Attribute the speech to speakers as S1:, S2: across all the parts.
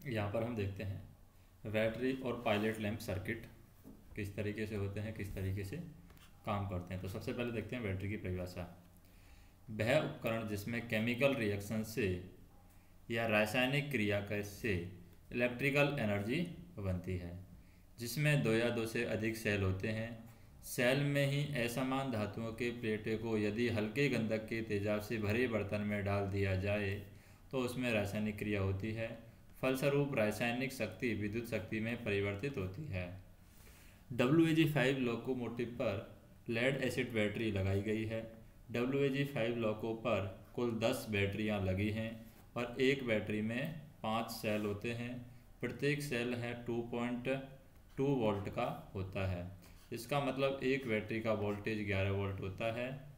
S1: यहाँ पर हम देखते हैं बैटरी और पायलट लैंप सर्किट किस तरीके से होते हैं, किस तरीके से काम करते हैं। तो सबसे पहले देखते हैं बैटरी की परिभाषा। वह उपकरण जिसमें केमिकल रिएक्शन से या रासायनिक क्रिया से इलेक्ट्रिकल एनर्जी बनती है, जिसमें दो या दो से अधिक सेल होते हैं। सेल में ही असमान धातुओं के प्लेटों को यदि हल्के गंधक के तेजाब से भरे बर्तन में डाल दिया जाए तो उसमें रासायनिक क्रिया होती है। फलस्वरूप रासायनिक शक्ति विद्युत शक्ति में परिवर्तित होती है। WAG5 लोकोमोटिव पर लेड एसिड बैटरी लगाई गई है। WAG5 लोको पर कुल 10 बैटरियां लगी हैं और एक बैटरी में 5 सेल होते हैं। प्रत्येक सेल है 2.2 वोल्ट का होता है। इसका मतलब एक बैटरी का वोल्टेज 11 वोल्ट होता है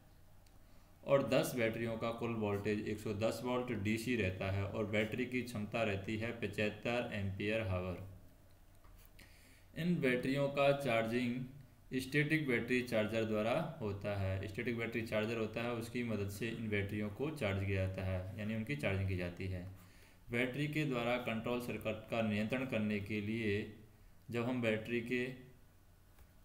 S1: और 10 बैटरियों का कुल वोल्टेज 110 वोल्ट DC रहता है और बैटरी की क्षमता रहती है 75 एम्पियर हावर। इन बैटरियों का चार्जिंग स्टैटिक बैटरी चार्जर द्वारा होता है। स्टैटिक बैटरी चार्जर होता है, उसकी मदद से इन बैटरियों को चार्ज किया जाता है, यानी उनकी चार्जिंग की जाती है। बैटरी के द्वारा कंट्रोल सर्किट का नियंत्रण करने के लिए जब हम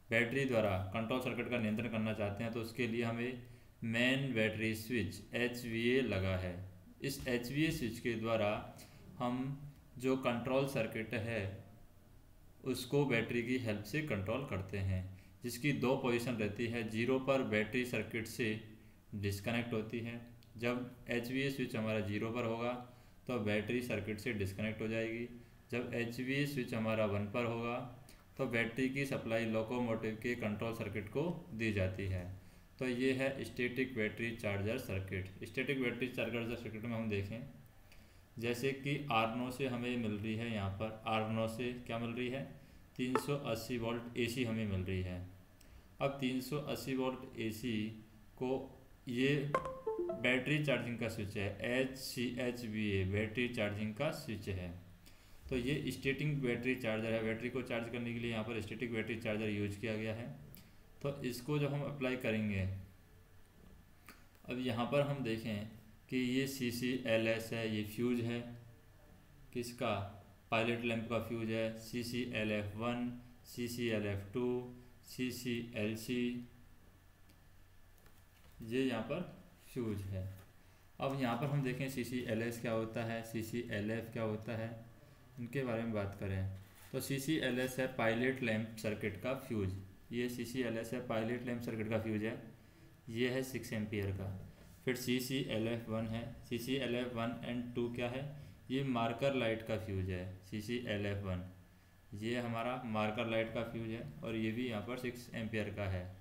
S1: बैटरी द्वारा कंट्रोल सर्किट का नियंत्रण करना चाहते हैं तो उसके लिए हमें मेन बैटरी स्विच HVA लगा है। इस HVA स्विच के द्वारा हम जो कंट्रोल सर्किट है उसको बैटरी की हेल्प से कंट्रोल करते हैं, जिसकी दो पोजीशन रहती है। 0 पर बैटरी सर्किट से डिस्कनेक्ट होती है। जब HVA स्विच हमारा 0 पर होगा तो बैटरी सर्किट से डिस्कनेक्ट हो जाएगी। जब HVA स्विच हमारा 1 पर होगा तो बैटरी की सप्लाई लोकोमोटिव के कंट्रोल सर्किट को दी जाती है। तो ये है static battery charger circuit. Static battery charger circuit में हम देखें जैसे कि आर्नो से हमें मिल रही है, यहाँ पर आर्नो से क्या मिल रही है, 380 वोल्ट AC हमें मिल रही है। अब 380 वोल्ट AC को ये बैटरी चार्जिंग का स्विच है, HCHVA बैटरी चार्जिंग का स्विच है। तो ये स्टैटिक बैटरी चार्जर है। बैटरी को चार्ज करने के लिए यहाँ पर स्टैटिक बैटरी चार्जर यूज किया गया है। तो इसको जब हम अप्लाई करेंगे, अब यहाँ पर हम देखें कि ये CCLS है, ये फ्यूज है किसका, पायलट लैंप का फ्यूज है। CCLF1, CCLF2, CCLC, ये यहाँ पर फ्यूज है। अब यहाँ पर हम देखें CCLS क्या होता है, CCLF क्या होता है, इनके बारे में बात करें तो CCLS है पायलट लैंप सर्किट का फ्यूज। ये CCLS है पायलट लैंप सर्किट का फ्यूज है, ये है 6 एम्पियर का। फिर CCLF1 है, CCLF1 एंड 2 क्या है, ये मार्कर लाइट का फ्यूज है। CCLF1 ये हमारा मार्कर लाइट का फ्यूज है और ये भी यहाँ पर 6 एम्पियर का है।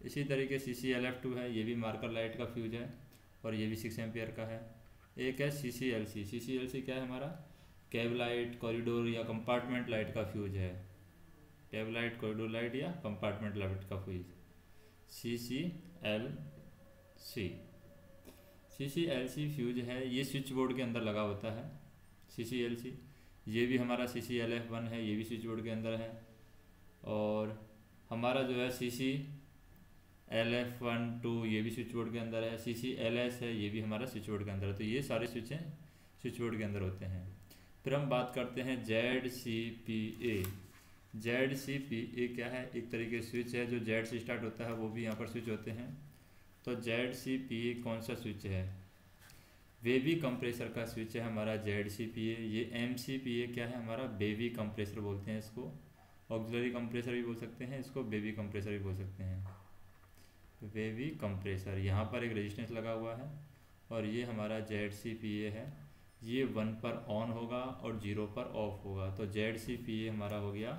S1: इसी तरीके CCLF2 है, ये भी मार्कर लाइट का फ्यूज है और ये भी 6 एम्पियर का है। एक है CCLC। CCLC क्या है हमारा, कैब लाइट, कॉरिडोर या कंपार्टमेंट लाइट का फ्यूज है। कैब लाइट, कॉरिडोर लाइट या कंपार्टमेंट लाइट का फ्यूज, CCLC। CCLC फ्यूज है, ये स्विच बोर्ड के अंदर लगा होता है CCLC। ये भी हमारा CCLF1 है, ये भी स्विच बोर्ड के अंदर है। और हमारा जो है CCLF1, 2 ये भी स्विच बोर्ड के अंदर है। CCLS है, ये भी हमारा स्विच बोर्ड के अंदर है। तो ये सारे स्विच हैं स्विच बोर्ड के अंदर होते हैं। फिर हम बात करते हैं ZCPA। ZCPA क्या है, एक तरीके स्विच है जो Z से स्टार्ट होता है, वो भी यहाँ पर स्विच होते हैं। तो ZCPA कौन सा स्विच है, बेबी कंप्रेसर का स्विच है हमारा ZCPA। ये MCPA क्या है हमारा, बेबी कंप्रेसर बोलते हैं इसको, ऑक्सिलरी कंप्रेसर भी बोल सकते हैं इसको, बेबी कंप्रेसर भी बोल सकते हैं। बेबी कंप्रेसर, यहाँ पर एक रेजिस्टेंस लगा हुआ है और ये हमारा ZCPA है। ये 1 पर ऑन होगा और 0 पर ऑफ होगा। तो ZCPA हमारा हो गया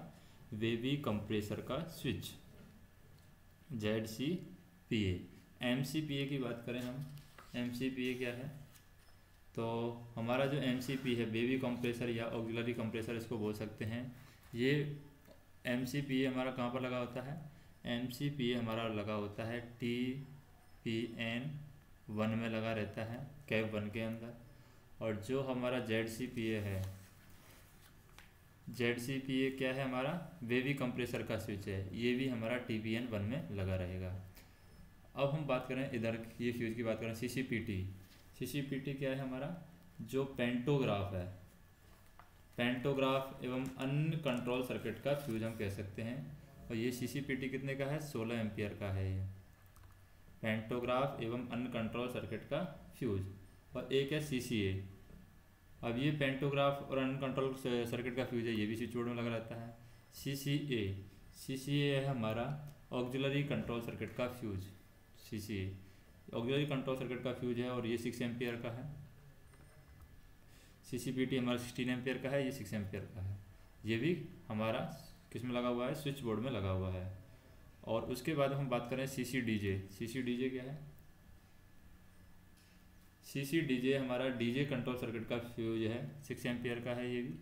S1: बेबी कंप्रेसर का स्विच, ZCPA। MCPA की बात करें हम, MCPA क्या है, तो हमारा जो MCPA है बेबी कंप्रेसर या ऑक्सिलरी कंप्रेसर इसको बोल सकते हैं। ये MCPA हमारा कहाँ पर लगा होता है, MCPA हमारा लगा होता है TPN1 में लगा रहता है, कैब 1 के अंदर। और जो हमारा ZCPA है, ZCPA क्या है हमारा, बेबी कंप्रेसर का स्विच है, ये भी हमारा TPN1 में लगा रहेगा। अब हम बात करें इधर ये फ्यूज की बात करें CCPT। CCPT क्या है हमारा, जो पेंटोग्राफ है, पेंटोग्राफ एवं अन्य कंट्रोल सर्किट का फ्यूज हम कह सकते हैं। और ये CCPT कितने का है, 16 एम्पियर का है ये पेंटोग्राफ एवं अन्य कंट्रोल सर्किट का फ्यूज। और एक है CCA। अब ये पेंटोग्राफ और अन्य कंट्रोल सर्किट का फ्यूज है, ये भी स्विच बोर्ड में लगा रहता है। CCA है हमारा ऑक्सिलरी कंट्रोल सर्किट का fuse. CCA auxiliary control circuit का फ्यूज है और ये 6 एम्पियर का है। CCPT हमारा 16 एम्पियर का है, ये 6 एम्पियर का है। ये भी हमारा किस में लगा हुआ है, स्विच बोर्ड में लगा हुआ है। और उसके बाद हम बात करें CCDJ। CCDJ क्या है, CCDJ हमारा DJ कंट्रोल सर्किट का फ्यूज है, 6 एम्पियर का है ये भी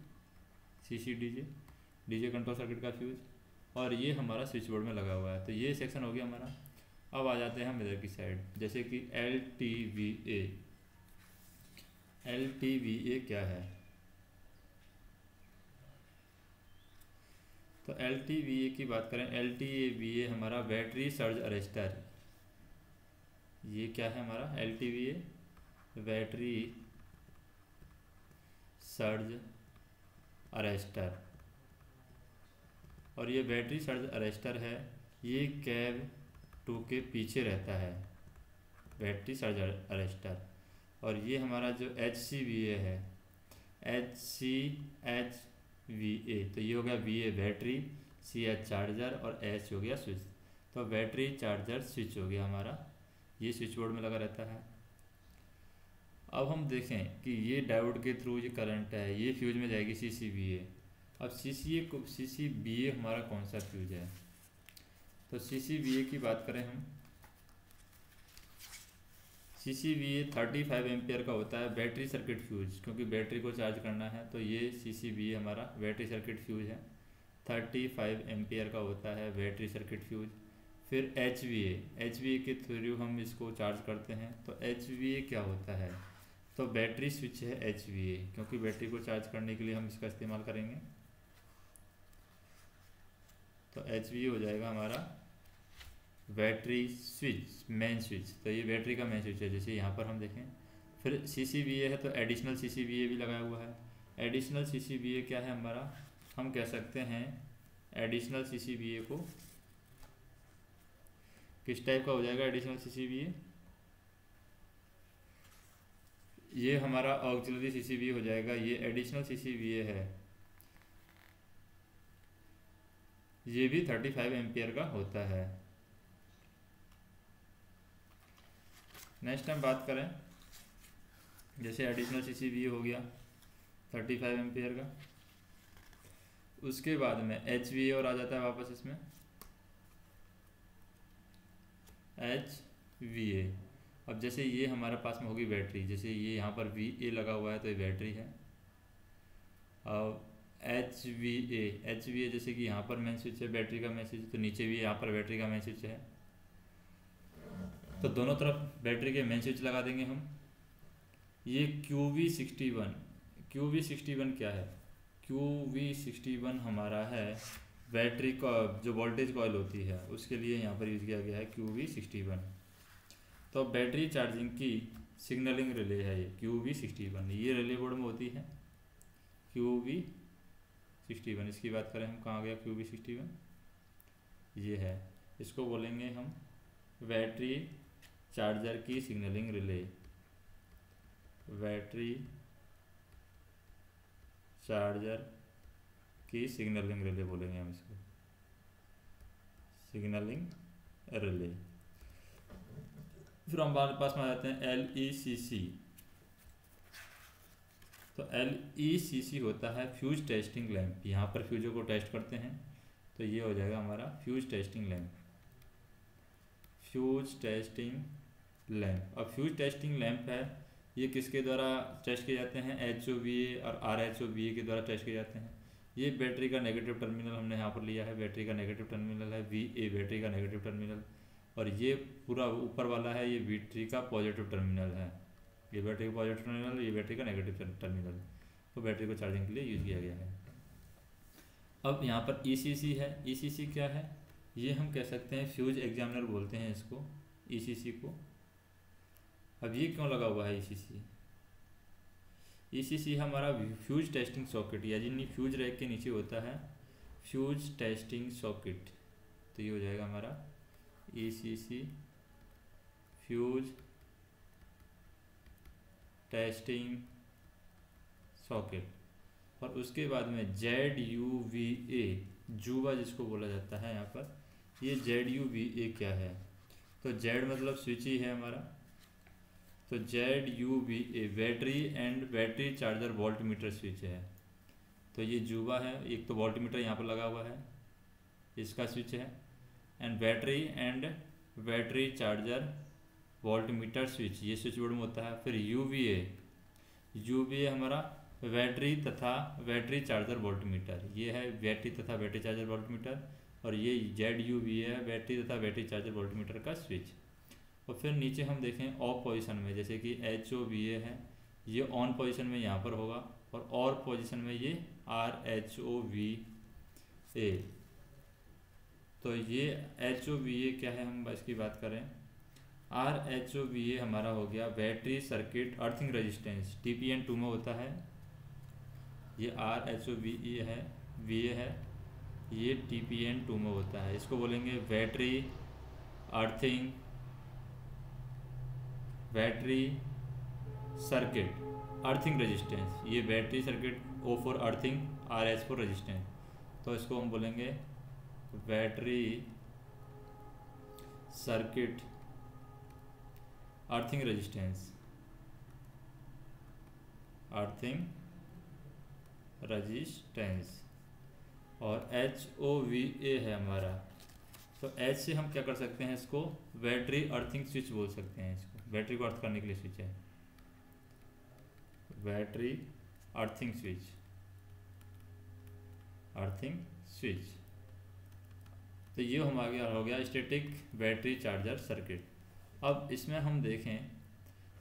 S1: DJ कंट्रोल सर्किट का फ्यूज। और ये हमारा स्विच बोर्ड में लगा हुआ है। तो ये सेक्शन हो गया हमारा। अब आ जाते हैं हम इधर की साइड, जैसे कि LTVA क्या है। तो LTVA की बात करें, LTVA हमारा बैटरी सर्ज अरेस्टर। ये क्या है हमारा LTVA, बैटरी सर्ज अरेस्टर। और ये बैटरी सर्ज अरेस्टर है, ये कैब 2 के पीछे रहता है, बैटरी सर्ज अरेस्टर। और ये हमारा जो HCVA है, HCHVA, तो ये हो गया VA बैटरी, CH चार्जर और H हो गया स्विच। तो बैटरी चार्जर स्विच हो गया हमारा, ये स्विच बोर्ड में लगा रहता है। अब हम देखें कि ये डायोड के थ्रू ये करंट है, ये फ्यूज में जाएगी CCBA। अब CCBA हमारा कौन सा फ्यूज है, तो CCBA की बात करें हम, CCBA 35 एम्पियर का होता है बैटरी सर्किट फ्यूज, क्योंकि बैटरी को चार्ज करना है। तो ये CCBA हमारा बैटरी सर्किट फ्यूज है, 35 एम्पियर का होता है बैटरी सर्किट फ्यूज। फिर HVA के थ्रू हम इसको चार्ज करते हैं। तो HVA क्या होता है, तो बैटरी स्विच है HVA, क्योंकि बैटरी को चार्ज करने के लिए हम इसका इस्तेमाल करेंगे। तो HVA हो जाएगा हमारा बैटरी स्विच, मेन स्विच। तो ये बैटरी का मेन स्विच है, जैसे यहाँ पर हम देखें। फिर CCBA है, तो एडिशनल CCBA भी लगाया हुआ है। एडिशनल CCBA क्या है हमारा, हम कह सकते हैं एडिशनल CCBA को किस टाइप का हो जाएगा। एडिशनल CCBA ये हमारा ऑक्सिलरी CCBA हो जाएगा। ये एडिशनल CCBA है, ये भी 35 एम्पियर का होता है। नेक्स्ट हम बात करें, जैसे एडिशनल CCBA हो गया 35 एम्पियर का। उसके बाद में HVA और आ जाता है वापस इसमें, HVA। अब जैसे ये हमारे पास में होगी बैटरी, जैसे ये यहाँ पर VA लगा हुआ है तो ये बैटरी है। अब HVA जैसे कि यहाँ पर मेन स्विच है, बैटरी का मेन स्विच, तो नीचे भी यहाँ पर बैटरी का मेन स्विच है। तो दोनों तरफ बैटरी के मेन स्विच लगा देंगे हम। ये QV61 क्या है, QV61 हमारा है बैटरी का जो वोल्टेज कॉइल होती है उसके लिए यहाँ पर यूज़ किया गया है QV61। तो बैटरी चार्जिंग की सिग्नलिंग रिले है ये QV61, ये रिले बोर्ड में होती है QV61। इसकी बात करें हम, कहाँ गया QV61, ये है, इसको बोलेंगे हम बैटरी चार्जर की सिग्नलिंग रिले, बैटरी चार्जर की सिग्नलिंग रिले बोलेंगे हम इसको, सिग्नलिंग रिले। फिर हमारे पास में आ जाते हैं LECC। तो LECC होता है फ्यूज टेस्टिंग लैंप, यहाँ पर फ्यूजों को टेस्ट करते हैं। तो ये हो जाएगा हमारा fuse testing lamp, fuse testing lamp. अब फ्यूज टेस्टिंग लैंप है, ये किसके द्वारा टेस्ट किए जाते हैं, HOVA और RHOVA के द्वारा टेस्ट किए जाते हैं। ये बैटरी का नेगेटिव टर्मिनल हमने यहाँ पर लिया है, बैटरी का नेगेटिव टर्मिनल है, VA बैटरी का नेगेटिव टर्मिनल, और ये पूरा ऊपर वाला है ये बैटरी का पॉजिटिव टर्मिनल है। ये बैटरी का पॉजिटिव टर्मिनल, ये बैटरी का नेगेटिव टर्मिनल, तो बैटरी को चार्जिंग के लिए यूज़ किया गया है। अब यहाँ पर ECC है। ECC क्या है, ये हम कह सकते हैं फ्यूज एग्जामिनर बोलते हैं इसको, ECC को। अब ये क्यों लगा हुआ है ECC, ECC हमारा फ्यूज टेस्टिंग सॉकेट, यानी फ्यूज रैक के नीचे होता है फ्यूज टेस्टिंग सॉकेट। तो ये हो जाएगा हमारा ECC फ्यूज टेस्टिंग सॉकेट। और उसके बाद में ZUVA, जुवा जिसको बोला जाता है यहाँ पर, ये ZUVA क्या है? तो Z मतलब स्विच ही है हमारा, तो ZUVA battery and battery charger volt meter switch है। तो ये जुवा है, एक तो वोल्ट मीटर यहाँ पर लगा हुआ है, इसका स्विच है, and battery charger volt meter switch, ये स्विच बोर्ड में होता है। फिर UVA हमारा बैटरी तथा बैटरी चार्जर वोल्ट मीटर, ये है बैटरी तथा बैटरी चार्जर वोल्ट मीटर। और ये ZUVA है बैटरी तथा बैटरी चार्जर वोल्ट मीटर का स्विच। और फिर नीचे हम देखें ऑफ पोजीशन में, जैसे कि HOVA है, ये ऑन पोजीशन में यहाँ पर होगा, और पोजीशन में ये RHOVA। तो ये HOVA क्या है, हम इसकी बात करें, RHOVA हमारा हो गया battery circuit earthing resistance, TPN2 में होता है। ये RHOVA है, VA है, ये TPN2 में होता है। इसको बोलेंगे बैटरी सर्किट अर्थिंग रेजिस्टेंस। ये battery circuit O for earthing, RH for resistance. तो इसको हम बोलेंगे बैटरी सर्किट अर्थिंग रेजिस्टेंस, और HOVA है हमारा। तो H से हम क्या कर सकते हैं, इसको बैटरी अर्थिंग स्विच बोल सकते हैं। इसको बैटरी को अर्थ करने के लिए स्विच है, बैटरी अर्थिंग स्विच। तो ये हमारा हो गया स्टैटिक बैटरी चार्जर सर्किट। अब इसमें हम देखें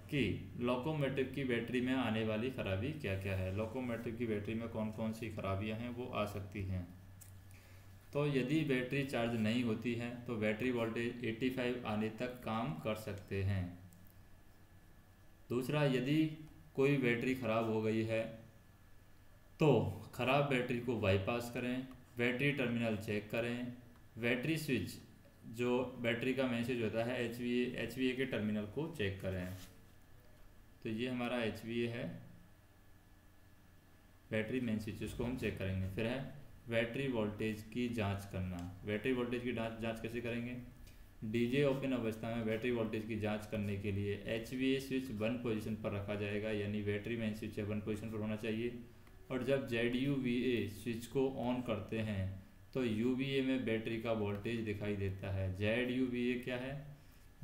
S1: कि लोकोमोटिव की बैटरी में आने वाली खराबी क्या क्या है। लोकोमोटिव की बैटरी में कौन कौन सी खराबियां हैं वो आ सकती हैं। तो यदि बैटरी चार्ज नहीं होती है तो बैटरी वोल्टेज 85 आने तक काम कर सकते हैं। दूसरा, यदि कोई बैटरी ख़राब हो गई है तो ख़राब बैटरी को बाईपास करें, बैटरी टर्मिनल चेक करें, बैटरी स्विच जो बैटरी का मेन स्विच होता है HVA के टर्मिनल को चेक करें। तो ये हमारा HVA है बैटरी मेन स्विच, उसको हम चेक करेंगे। फिर है बैटरी वोल्टेज की जांच करना। बैटरी वोल्टेज की जांच कैसे करेंगे? DJ ओपन अवस्था में बैटरी वोल्टेज की जांच करने के लिए HVA स्विच 1 पोजीशन पर रखा जाएगा, यानी बैटरी मेन स्विच है 1 पोजीशन पर होना चाहिए। और जब ZUVA स्विच को ऑन करते हैं तो UVA में बैटरी का वोल्टेज दिखाई देता है। ZUVA क्या है?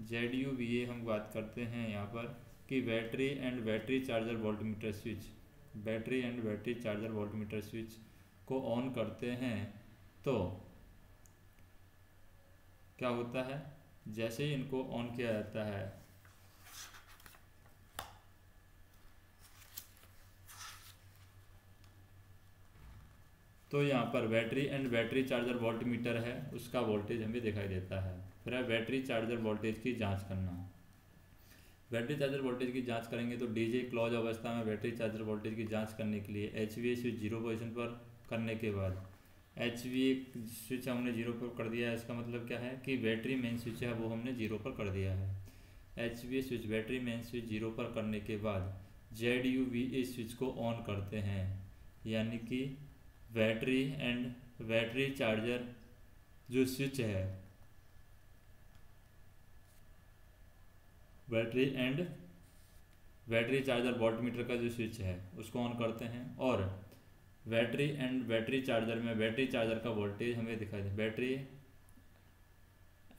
S1: ZUVA हम बात करते हैं यहाँ पर कि battery and battery charger voltmeter switch, battery and battery charger voltmeter switch को ऑन करते हैं तो क्या होता है, जैसे ही इनको ऑन किया जाता है तो यहाँ पर battery and battery charger voltmeter है, उसका वोल्टेज हमें दिखाई देता है। फिर है बैटरी चार्जर वोल्टेज की जांच करना। बैटरी चार्जर वोल्टेज की जांच करेंगे तो DJ क्लोज अवस्था में बैटरी चार्जर वोल्टेज की जांच करने के लिए HVA स्विच 0 पोजीशन पर करने के बाद HVA स्विच हमने 0 पर कर दिया है। इसका मतलब क्या है कि बैटरी मेन स्विच है वो हमने 0 पर कर दिया है। HVA switch battery main switch 0 पर करने के बाद ZUVA स्विच को ऑन करते हैं, यानी कि बैटरी एंड बैटरी चार्जर जो स्विच है, battery and battery charger voltmeter का जो स्विच है उसको ऑन करते हैं। और बैटरी एंड बैटरी चार्जर में बैटरी चार्जर का वोल्टेज हमें दिखाई दे, battery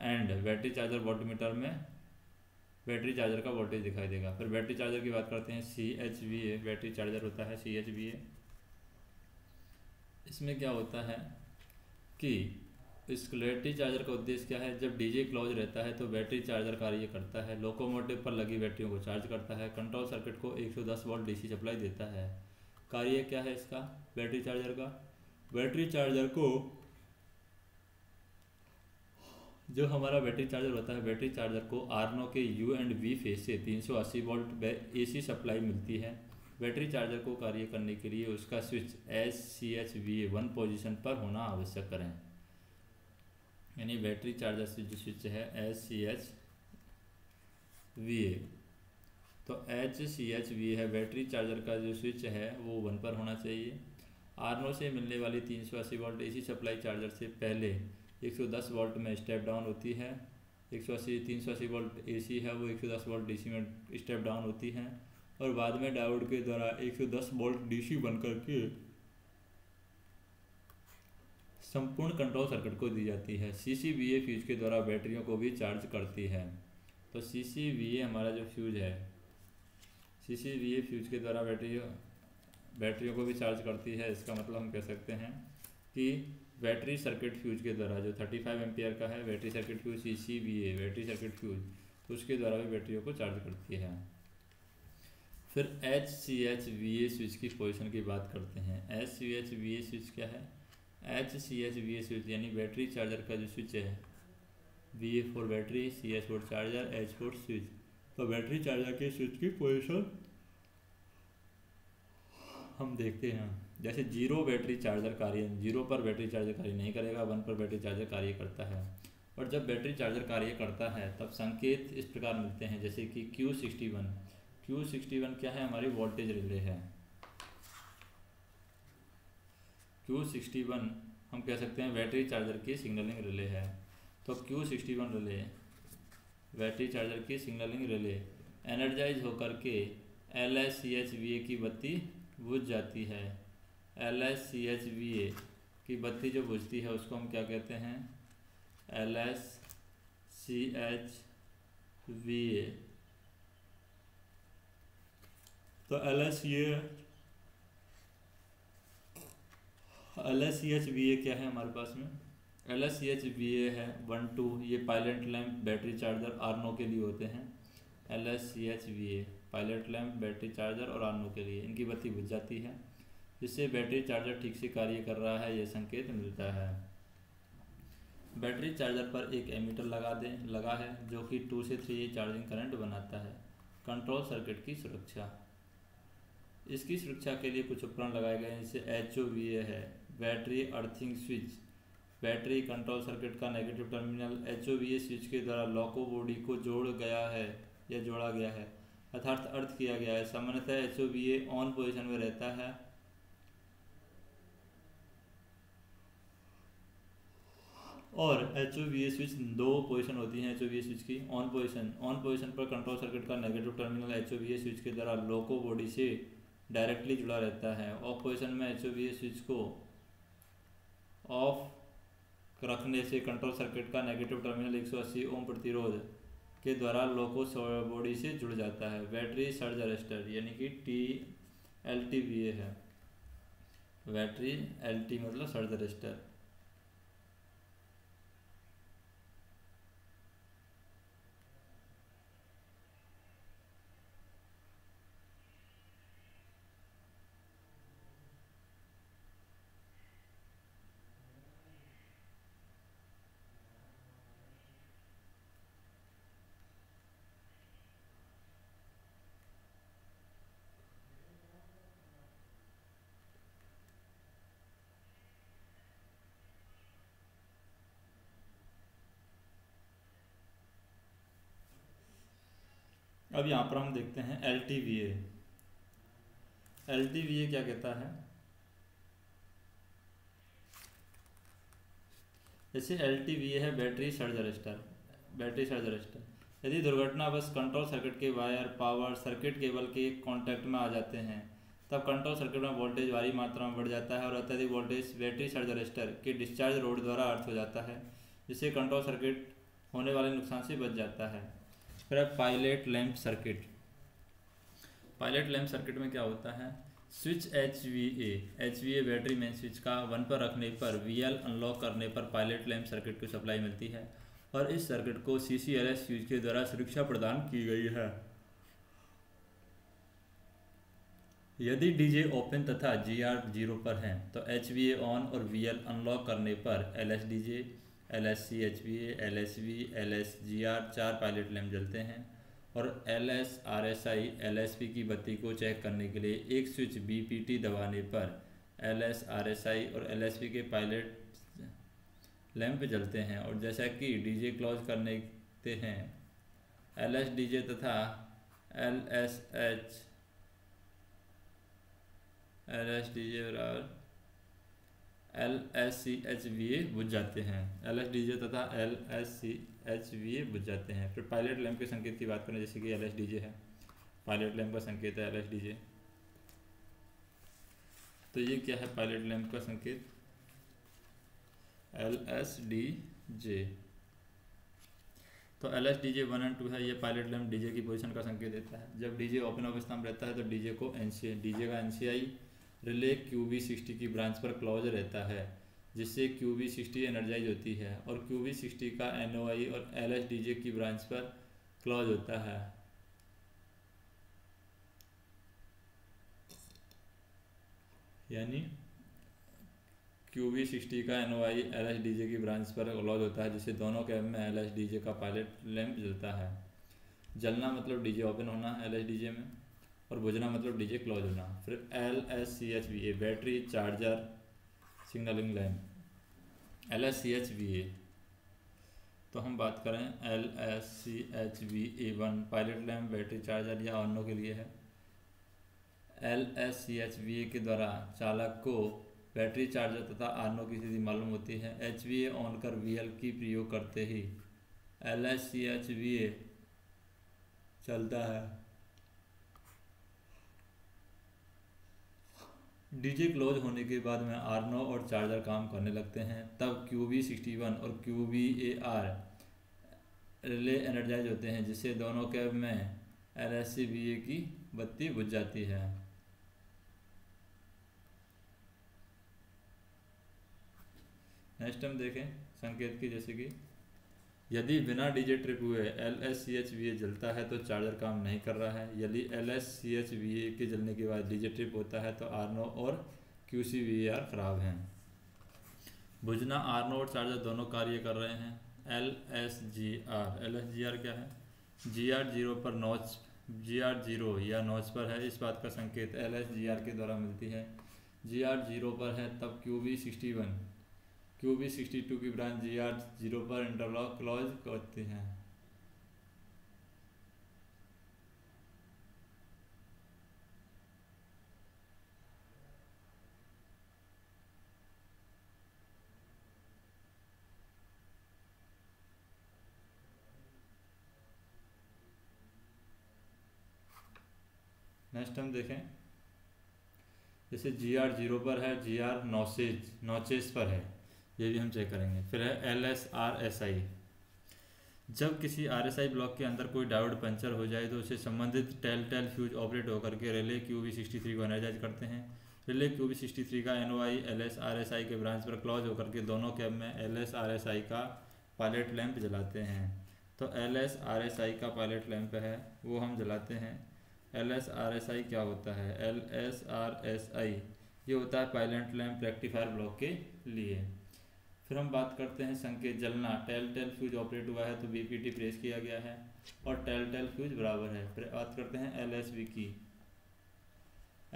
S1: and battery charger voltmeter में बैटरी चार्जर का वोल्टेज दिखाई देगा। फिर बैटरी चार्जर की बात करते हैं, CHVA बैटरी चार्जर होता है, CHVA। इसमें क्या होता है कि इस बैटरी चार्जर का उद्देश्य क्या है, जब DJ क्लोज रहता है तो बैटरी चार्जर कार्य करता है, लोकोमोटिव पर लगी बैटरियों को चार्ज करता है, कंट्रोल सर्किट को 110 वोल्ट DC सप्लाई देता है। कार्य क्या है इसका, बैटरी चार्जर का? बैटरी चार्जर को, जो हमारा बैटरी चार्जर होता है, बैटरी चार्जर को आर्नो के U एंड V फेज से 380 वोल्ट AC सप्लाई मिलती है। बैटरी चार्जर को कार्य करने के लिए उसका स्विच SCHVA 1 पोजीशन पर होना आवश्यक करें। यानी बैटरी चार्जर से जो स्विच है SCHVA, तो HCHVA है बैटरी चार्जर का जो स्विच है वो 1 पर होना चाहिए। आर्नो से मिलने वाली 380 वोल्ट AC सप्लाई चार्जर से पहले 110 वोल्ट में स्टेप डाउन होती है। 380 वोल्ट AC है वो 110 वोल्ट DC में स्टेप डाउन होती है और बाद में डायोड के द्वारा 110 वोल्ट DC बन करके संपूर्ण कंट्रोल सर्किट को दी जाती है। CCVA फ्यूज के द्वारा बैटरियों को भी चार्ज करती है। तो CCVA हमारा जो फ्यूज है, CCVA फ्यूज के द्वारा बैटरियों को भी चार्ज करती है। इसका मतलब हम कह सकते हैं कि बैटरी सर्किट फ्यूज के द्वारा जो 35 एम्पियर का है battery circuit fuse CCVA battery circuit fuse, तो उसके द्वारा भी बैटरियों को चार्ज करती है। फिर HCHVA स्विच की पोजीशन की बात करते हैं। HCHVA स्विच क्या है? HCHVA स्विच यानी बैटरी चार्जर का जो स्विच है, VA for battery, CS for charger, H for switch. तो बैटरी चार्जर के स्विच की पोजीशन हम देखते हैं। जैसे 0 बैटरी चार्जर कार्य, 0 पर बैटरी चार्जर कार्य नहीं करेगा, 1 पर बैटरी चार्जर कार्य करता है। और जब बैटरी चार्जर कार्य करता है तब संकेत इस प्रकार मिलते हैं, जैसे कि Q61 क्या है? हमारी वोल्टेज रिले है। Q61 हम कह सकते हैं बैटरी चार्जर की सिग्नलिंग रिले है। तो Q61 रिले बैटरी चार्जर की सिग्नलिंग रिले एनर्जाइज होकर के LSCHVA की बत्ती बुझ जाती है। LSCHVA की बत्ती जो बुझती है उसको हम क्या कहते हैं? LSCHVA। तो LSCHVA क्या है हमारे पास में? LSCHVA है 1 2, ये पायलट लैंप बैटरी चार्जर आर्नो के लिए होते हैं। LSCHVA pilot lamp battery charger और आर्नो के लिए इनकी बत्ती बुझ जाती है, जिससे बैटरी चार्जर ठीक से कार्य कर रहा है यह संकेत मिलता है। बैटरी चार्जर पर एक एमीटर लगा है जो कि 2 से 3 चार्जिंग करंट बनाता है। कंट्रोल सर्किट की सुरक्षा, इसकी सुरक्षा के लिए कुछ उपकरण लगाए गए हैं, जैसे HOVA है battery earthing switch. Battery control circuit का नेगेटिव टर्मिनल HOVA स्विच के द्वारा लॉको बॉडी को जोड़ा गया है, अर्थात अर्थ किया गया है। सामान्यतः HOVA ऑन पोजीशन में रहता है और HOVA स्विच 2 पोजीशन होती हैं HOVA स्विच की। ऑन पोजीशन पर कंट्रोल सर्किट का नेगेटिव टर्मिनल HOVA स्विच के द्वारा लोको बॉडी से डायरेक्टली जुड़ा रहता है। ऑफ पोजीशन में HOVA स्विच को ऑफ रखने से कंट्रोल सर्किट का नेगेटिव टर्मिनल 180 ओम प्रतिरोध के द्वारा लोको बॉडी से जुड़ जाता है। बैटरी सर्ज अरेस्टर यानी कि LTVA है। बैटरी LT मतलब सर्ज अरेस्टर। अब यहाँ पर हम देखते हैं LTVA। LTVA क्या कहता है? जैसे LTVA है बैटरी सर्ज अरेस्टर। यदि दुर्घटनावश कंट्रोल सर्किट के वायर पावर सर्किट केबल के कांटेक्ट में आ जाते हैं तब कंट्रोल सर्किट में वोल्टेज भारी मात्रा में बढ़ जाता है और अत्यधिक वोल्टेज बैटरी सर्ज अरेस्टर के डिस्चार्ज रोड द्वारा अर्थ हो जाता है, जिससे कंट्रोल सर्किट होने वाले नुकसान से बच जाता है। फिर पायलट लैंप सर्किट में क्या होता है? Switch HVA battery main switch का 1 पर रखने पर VL अनलॉक करने पर पायलट लैंप सर्किट को सप्लाई मिलती है और इस सर्किट को CCLS फ्यूज के द्वारा सुरक्षा प्रदान की गई है। यदि DJ ओपन तथा GR 0 पर है तो HVA ऑन और VL अनलॉक करने पर LSDJ, LSCHVA, LSV, LSGR 4 pilot lamp जलते हैं और LSRSI LSP की बत्ती को चेक करने के लिए एक स्विच BPT दबाने पर LSRSI और LSP के पायलट लैंप जलते हैं। और जैसा कि डीजे क्लोज करने के हैं LSDJ तथा LSDJ और LSCHVA बुझ जाते हैं। LSDJ तथा LSCHVA बुझ जाते हैं। फिर पायलट लैंप के संकेत की बात करें, जैसे कि LSDJ है, पायलट लैंप का संकेत है LSDJ। तो ये क्या है पायलट लैंप का संकेत LSDJ। तो LSDJ 1 और 2 है, ये पायलट लैंप डीजे की पोजीशन का संकेत देता है। जब डीजे ओपन अवस्था में रहता है तो डीजे का NCI रिले QB60 की ब्रांच पर क्लोज रहता है, जिससे QB60 एनर्जाइज होती है और QB60 का NOI और LSDJ की ब्रांच पर क्लोज होता है। यानी QB60 का NOI LSDJ की ब्रांच पर क्लोज होता है, जिससे दोनों कैब में LSDJ का पायलट लैंप जलता है। जलना मतलब डीजे ओपन होना LSDJ में, और बुझना मतलब डीजे क्लोज होना। फिर LSCHVA battery charger signalling lamp LSCHVA। तो हम बात करें LSCHVA1 pilot lamp battery charger या ऑनो के लिए है। LSCHVA के द्वारा चालक को बैटरी चार्जर तथा आर्नो की स्थिति मालूम होती है। HVA ऑन कर VL की प्रयोग करते ही LSCHVA चलता है। डीजे क्लोज होने के बाद में आर्नो और चार्जर काम करने लगते हैं। तब QB61 और QBAR रिले एनर्जाइज होते हैं, जिससे दोनों कैब में LSCVA की बत्ती बुझ जाती है। नेक्स्ट हम देखें संकेत की, जैसे कि यदि बिना डीजे ट्रिप हुए LSCHVA जलता है तो चार्जर काम नहीं कर रहा है। यदि LSCHVA के जलने के बाद डीजे ट्रिप होता है तो आर्नो और QCVAR खराब हैं। बुझना आर्नो और चार्जर दोनों कार्य कर रहे हैं। LSGR क्या है? GR0 पर नॉच, GR0 या नॉच पर है, इस बात का संकेत LSGR के द्वारा मिलती है। GR0 पर है तब QB62 की ब्रांच GR0 पर इंटरलॉक क्लोज करती है। नेक्स्ट हम देखें, जैसे GR0 पर है, GR नॉचेस पर है, ये भी हम चेक करेंगे। फिर है LSRSI। जब किसी RSI ब्लॉक के अंदर कोई डायोड पंचर हो जाए तो उसे संबंधित टेल फ्यूज ऑपरेट होकर के रिले QB63 को एनर्जाइज करते हैं। रिले QB63 का NOI LSRSI के ब्रांच पर क्लोज होकर के दोनों कैब में LSRSI का पायलट लैंप जलाते हैं। तो LSRSI का पायलट लैंप है वो हम जलाते हैं। LSRSI क्या होता है? LSRSI ये होता है पायलट लैंप रेक्टिफायर ब्लॉक के लिए। फिर हम बात करते हैं संकेत जलना। टेल फ्यूज ऑपरेट हुआ है तो BPT प्रेस किया गया है और टेल फ्यूज बराबर है। फिर बात करते हैं LSB की।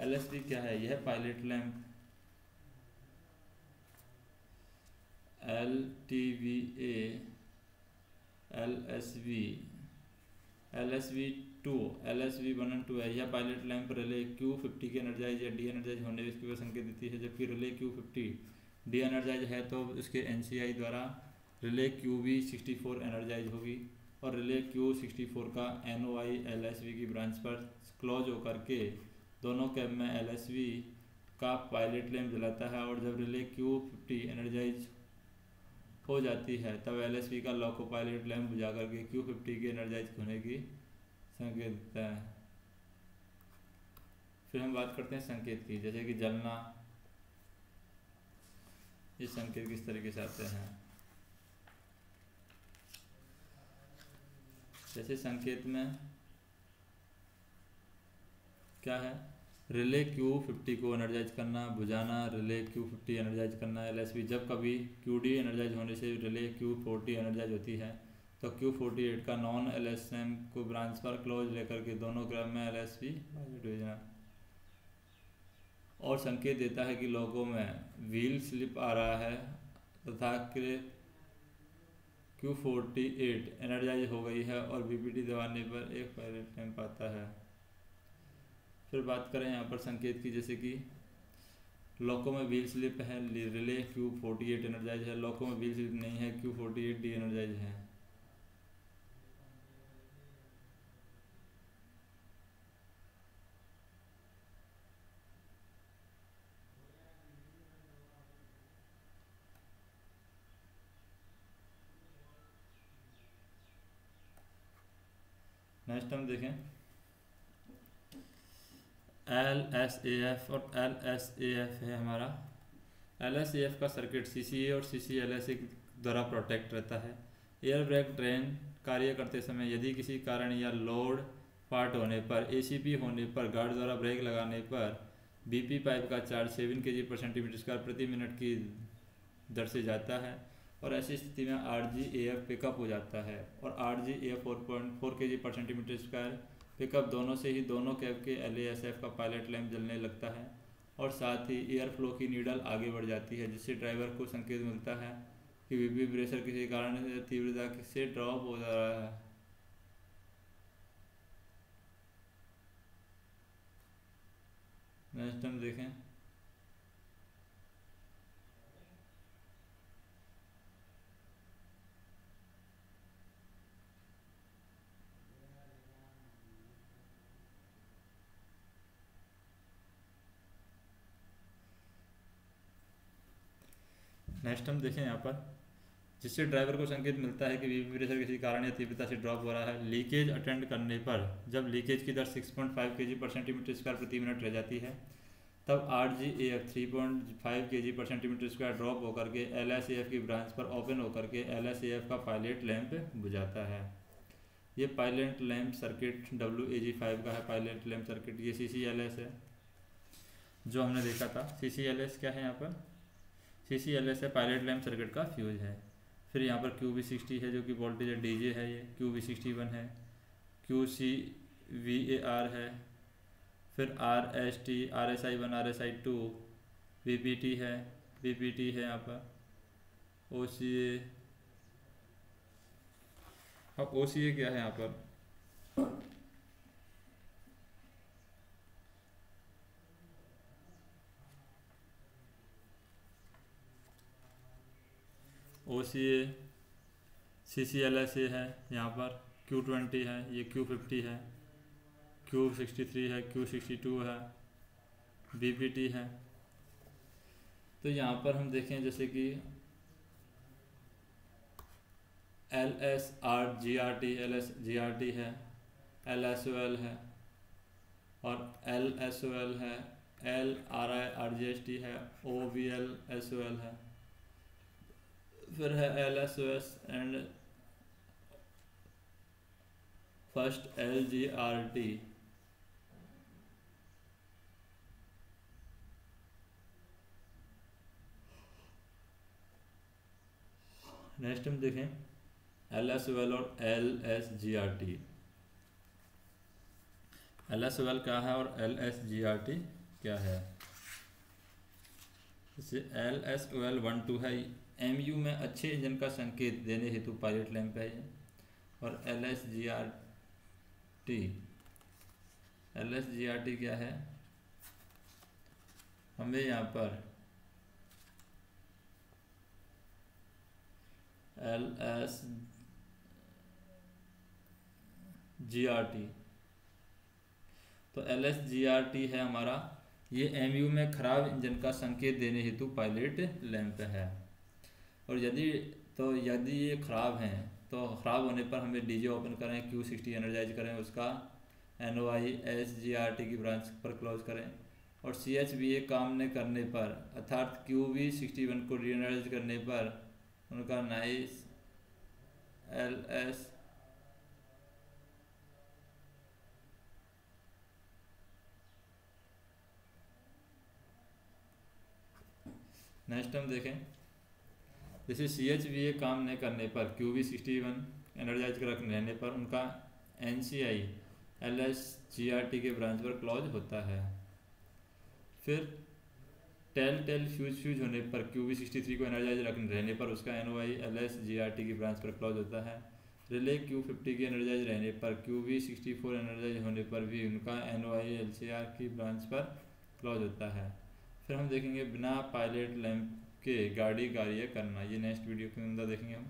S1: LSB क्या है? यह pilot lamp LTVA LSB2 LSB1 और 2 है। यह पायलट लैंप रिले Q50 के एनर्जाइज या डी एनर्जाइज होने इसके संकेत देती है। जबकि रिले Q50 डी एनर्जाइज है तो उसके NCI द्वारा रिले QB64 एनर्जाइज होगी और रिले Q64 का NOI LSB की ब्रांच पर क्लोज होकर के दोनों कैब में LSB का पायलट लैंप जलाता है। और जब रिले Q50 एनर्जाइज हो जाती है तब LSB का लॉको पायलट लैंप बुझा करके Q50 के एनर्जाइज होने की संकेत देता है। फिर हम बात करते हैं संकेत की, जैसे कि जलना। ये संकेत किस तरीके से आते हैं? जैसे संकेत में क्या है? रिले Q50 को एनर्जाइज करना, बुझाना, रिले Q50 एनर्जाइज करना LSB। जब कभी QD एनर्जाइज होने से रिले Q40 एनर्जाइज होती है तो Q48 का नॉन LSM को ब्रांच पर क्लोज लेकर के दोनों क्रम में LSB भेजना और संकेत देता है कि लोगों में व्हील स्लिप आ रहा है तथा Q48 एनर्जाइज हो गई है और BPT दबाने पर एक पायलट लैंप आता है। फिर बात करें यहाँ पर संकेत की, जैसे कि लोको में व्हील स्लिप है, रिले Q48 एनर्जाइज है, लोको में व्हील स्लिप नहीं है, Q48 डी एनर्जाइज है। नेक्स्ट हम देखें LSAF और LSAF है हमारा। LSAF का सर्किट CCA और CCLSA द्वारा प्रोटेक्ट रहता है। एयर ब्रेक ट्रेन कार्य करते समय यदि किसी कारण या लोड पार्ट होने पर ACP होने पर गार्ड द्वारा ब्रेक लगाने पर BP पाइप का चार्ज 7 kg/cm² प्रति मिनट की दर से जाता है और ऐसी स्थिति में RGAF पिकअप हो जाता है और RGAF 4.4 kg/cm² पिकअप दोनों से ही दोनों कैब के LASF का पायलट लैंप जलने लगता है और साथ ही एयर फ्लो की नीडल आगे बढ़ जाती है, जिससे ड्राइवर को संकेत मिलता है कि VP प्रेशर किसी कारण से तीव्रता से ड्रॉप हो जा रहा है। नेक्स्ट हम देखें यहाँ पर, जिससे ड्राइवर को संकेत मिलता है कि VP प्रेशर किसी कारण या तीव्रता से ड्रॉप हो रहा है। लीकेज अटेंड करने पर जब लीकेज की दर 6.5 kg/cm² प्रति मिनट रह जाती है तब RGAF 3.5 kg/cm² ड्रॉप होकर के LSAF की ब्रांच पर ओपन होकर के LSAF का पायलट लैंप बुझाता है। ये पायलट लैंप सर्किट WAG5 का है। पायलट लैंप सर्किट ये CCLS है जो हमने देखा था। CCLS क्या है यहाँ पर? CCLS है पायलट लैंप सर्किट का फ्यूज है। फिर यहाँ पर QB60 है जो कि वोल्टेज DJ है, ये QB61 है, QCVAR है, फिर RST, RSI1, RSI2, VPT है, BPT है यहाँ पर, OCA। अब OCA क्या है यहाँ पर? OCA CCLSA है यहाँ पर, Q20 है, ये Q50 है, Q63 है, Q62 है, BPT है। तो यहाँ पर हम देखें जैसे कि LSGRT है, LSOL है और LSOL है, LRIRGST है, OVLSOL है, फिर है LSOS and first LGRT। Next हम देखें LSOL और LSGRT। LSOL क्या है और LSGRT क्या है? जैसे LSOL 1-2 है, MU में अच्छे इंजन का संकेत देने हेतु पायलट लैंप है ये। और LSGRT क्या है? हमें यहाँ पर LSGRT, तो LSGRT है हमारा, ये MU में खराब इंजन का संकेत देने हेतु पायलट लैंप है। और यदि ये ख़राब हैं तो ख़राब होने पर हमें DJ ओपन करें, Q60 एनर्जाइज करें, उसका NOI SGRT की ब्रांच पर क्लोज करें और CHVA काम न करने पर अर्थात QB61 को री एनर्जाइज करने पर उनका नाइस LS नेक्स्ट हम देखें जैसे CHVA काम न करने पर QB61 एनर्जाइज रहने पर उनका NCI LSGRT के ब्रांच पर क्लोज होता है। फिर टेल फ्यूज होने पर QB63 को एनर्जाइज रहने पर उसका NOI LSGRT की ब्रांच पर क्लोज होता है। रिले Q50 की एनर्जाइज रहने पर QB64 एनर्जाइज होने पर भी उनका NOI LCR की ब्रांच पर क्लोज होता है। फिर हम देखेंगे बिना पायलट लैंप के गाड़ी कार्य करना, ये नेक्स्ट वीडियो के अंदर देखेंगे हम।